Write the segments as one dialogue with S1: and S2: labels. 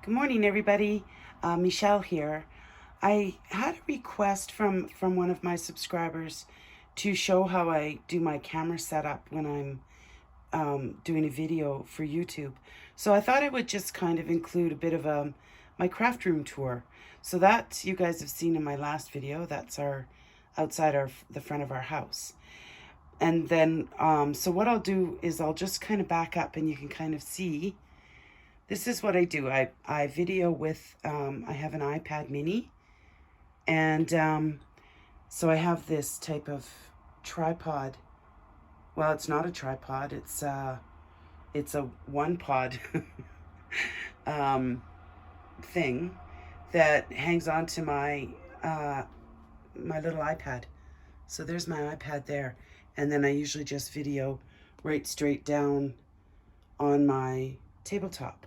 S1: Good morning, everybody. Michelle here. I had a request from one of my subscribers to show how I do my camera setup when I'm doing a video for YouTube. So I thought I would just kind of include a bit of my craft room tour. So that you guys have seen in my last video. That's our outside the front of our house. And then, so what I'll do is I'll just kind of back up and you can kind of see. This is what I do. I video with, I have an iPad mini, and so I have this type of tripod. Well, it's not a tripod. It's a one pod thing that hangs onto my little iPad. So there's my iPad there, and then I usually just video right straight down on my tabletop.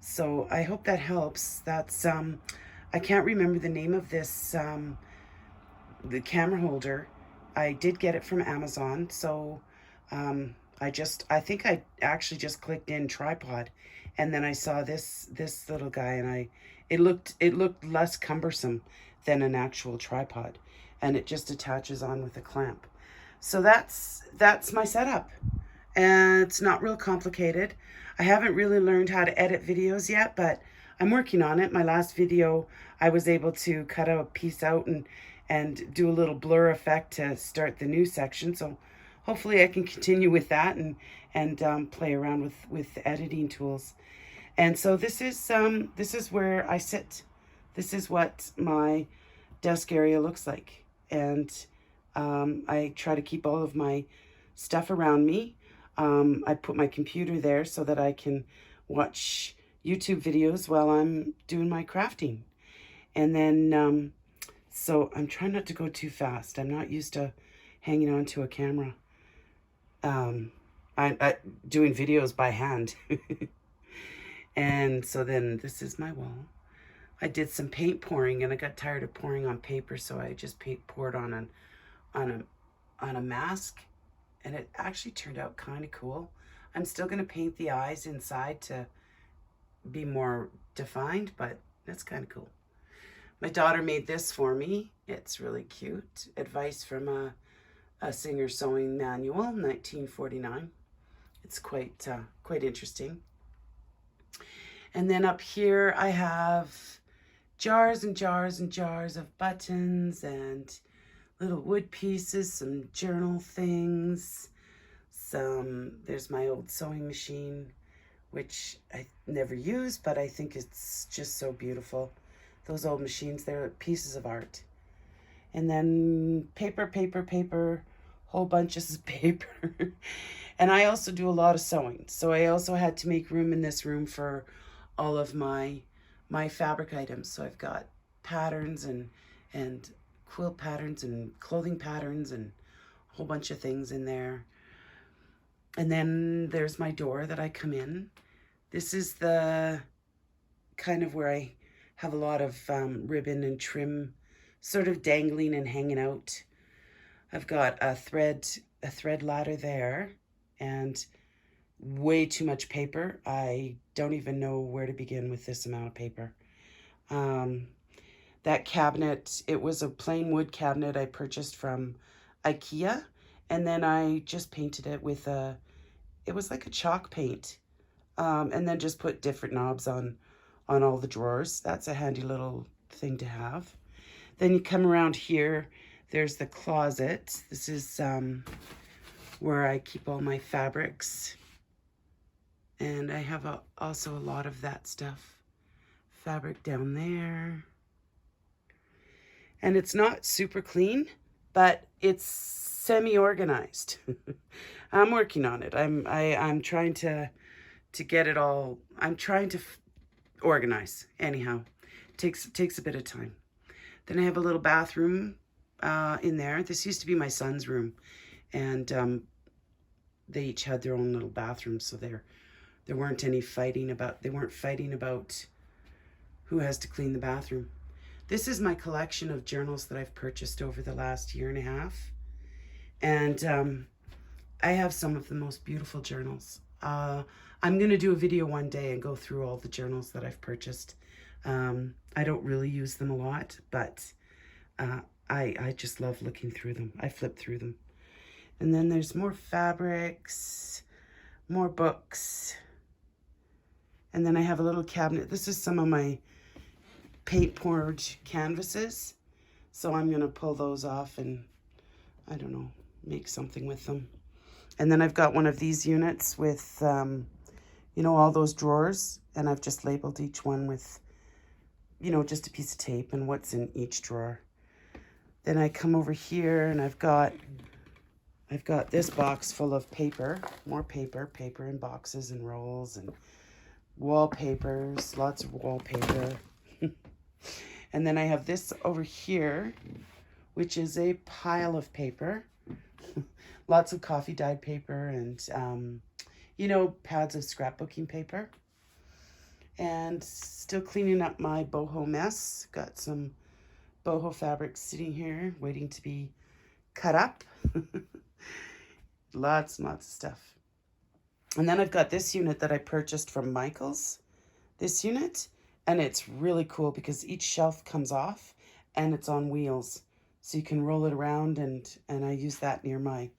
S1: So I hope that helps. That's I can't remember the name of this the camera holder. I did get it from Amazon. So I think I actually just clicked in tripod, and then I saw this little guy, and it looked less cumbersome than an actual tripod, and it just attaches on with a clamp. So that's my setup, and it's not real complicated. I haven't really learned how to edit videos yet, but I'm working on it. My last video, I was able to cut a piece out and do a little blur effect to start the new section. So hopefully I can continue with that and play around with the editing tools. And so this is where I sit. This is what my desk area looks like. And I try to keep all of my stuff around me. I put my computer there so that I can watch YouTube videos while I'm doing my crafting. And then, so I'm trying not to go too fast. I'm not used to hanging on to a camera. I doing videos by hand. And so then this is my wall. I did some paint pouring, and I got tired of pouring on paper, so I just poured on a mask. And it actually turned out kind of cool. I'm still going to paint the eyes inside to be more defined, but that's kind of cool. My daughter made this for me. It's really cute. Advice from a Singer Sewing Manual, 1949. It's quite interesting. And then up here I have jars and jars and jars of buttons and little wood pieces, some journal things, there's my old sewing machine, which I never use, but I think it's just so beautiful. Those old machines, they're pieces of art. And then paper, whole bunches of paper. And I also do a lot of sewing. So I also had to make room in this room for all of my fabric items. So I've got patterns and quilt patterns and clothing patterns and a whole bunch of things in there. And then there's my door that I come in. This is the kind of where I have a lot of ribbon and trim sort of dangling and hanging out. I've got a thread ladder there and way too much paper. I don't even know where to begin with this amount of paper. That cabinet, it was a plain wood cabinet I purchased from IKEA, and then I just painted it with it was like a chalk paint, and then just put different knobs on all the drawers. That's a handy little thing to have. Then you come around here, there's the closet. This is where I keep all my fabrics, and I have also a lot of that stuff. Fabric down there. And it's not super clean, but it's semi-organized. I'm working on it. I'm trying to get it all. I'm trying to organize. Anyhow, takes a bit of time. Then I have a little bathroom in there. This used to be my son's room, and they each had their own little bathroom, so there weren't any fighting about. They weren't fighting about who has to clean the bathroom. This is my collection of journals that I've purchased over the last year and a half. And I have some of the most beautiful journals. I'm going to do a video one day and go through all the journals that I've purchased. I don't really use them a lot, but I just love looking through them. I flip through them. And then there's more fabrics, more books. And then I have a little cabinet. This is some of my paint poured canvases. So I'm going to pull those off and, I don't know, make something with them. And then I've got one of these units with, you know, all those drawers. And I've just labeled each one with, you know, just a piece of tape and what's in each drawer. Then I come over here and I've got this box full of paper, more paper in boxes and rolls and wallpapers, lots of wallpaper. And then I have this over here, which is a pile of paper. Lots of coffee dyed paper and, you know, pads of scrapbooking paper. And still cleaning up my boho mess. Got some boho fabric sitting here waiting to be cut up. Lots and lots of stuff. And then I've got this unit that I purchased from Michaels. This unit. And it's really cool because each shelf comes off and it's on wheels. So you can roll it around and I use that near my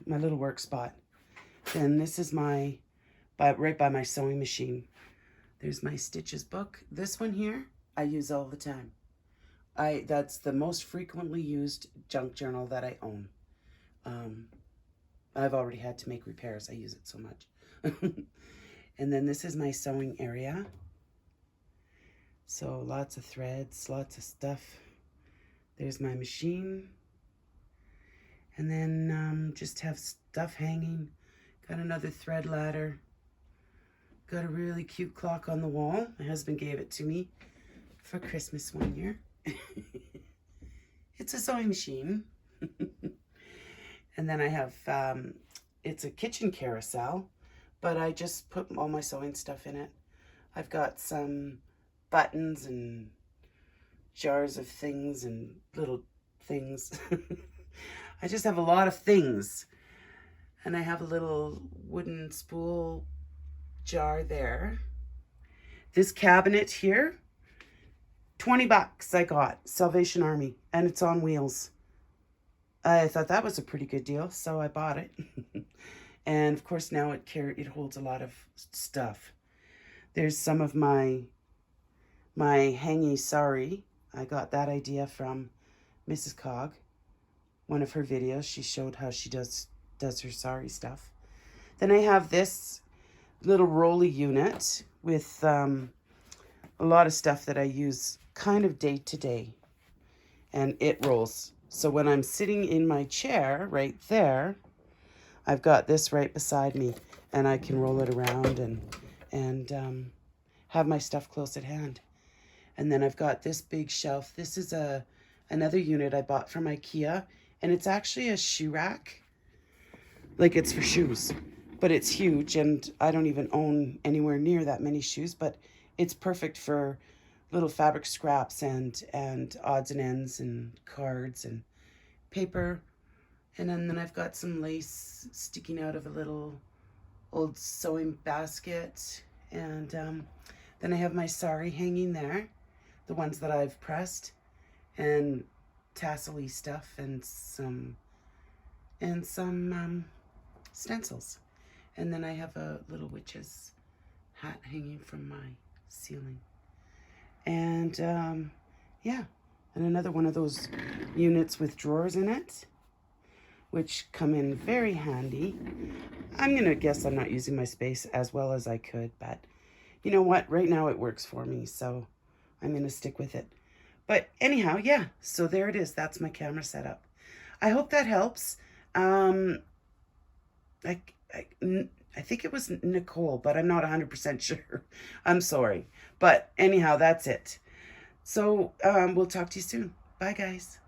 S1: little work spot. Then this is right by my sewing machine. There's my stitches book. This one here, I use all the time. That's the most frequently used junk journal that I own. I've already had to make repairs. I use it so much. And then this is my sewing area. So lots of threads, lots of stuff. There's my machine. And then just have stuff hanging. Got another thread ladder. Got a really cute clock on the wall. My husband gave it to me for Christmas one year. It's a sewing machine. And then I have, it's a kitchen carousel, but I just put all my sewing stuff in it. I've got some buttons and jars of things and little things. I just have a lot of things. And I have a little wooden spool jar there. This cabinet here, 20 bucks I got, Salvation Army, and it's on wheels. I thought that was a pretty good deal, so I bought it. And of course now it holds a lot of stuff. There's some of my hangy sari. I got that idea from Mrs. Cog. One of her videos, she showed how she does her sari stuff. Then I have this little rolly unit with a lot of stuff that I use kind of day to day. And it rolls. So when I'm sitting in my chair right there, I've got this right beside me and I can roll it around and have my stuff close at hand. And then I've got this big shelf. This is another unit I bought from IKEA, and it's actually a shoe rack. Like, it's for shoes, but it's huge, and I don't even own anywhere near that many shoes, but it's perfect for little fabric scraps and odds and ends and cards and paper. And then I've got some lace sticking out of a little old sewing basket. And then I have my sari hanging there, the ones that I've pressed, and tassel-y stuff and some stencils. And then I have a little witch's hat hanging from my ceiling. And yeah, and another one of those units with drawers in it, which come in very handy. I'm gonna guess I'm not using my space as well as I could, but you know what? Right now it works for me, so I'm gonna stick with it. But anyhow, yeah, so there it is. That's my camera setup. I hope that helps. I think it was Nicole, but I'm not 100% sure. I'm sorry. But anyhow, that's it. So we'll talk to you soon. Bye, guys.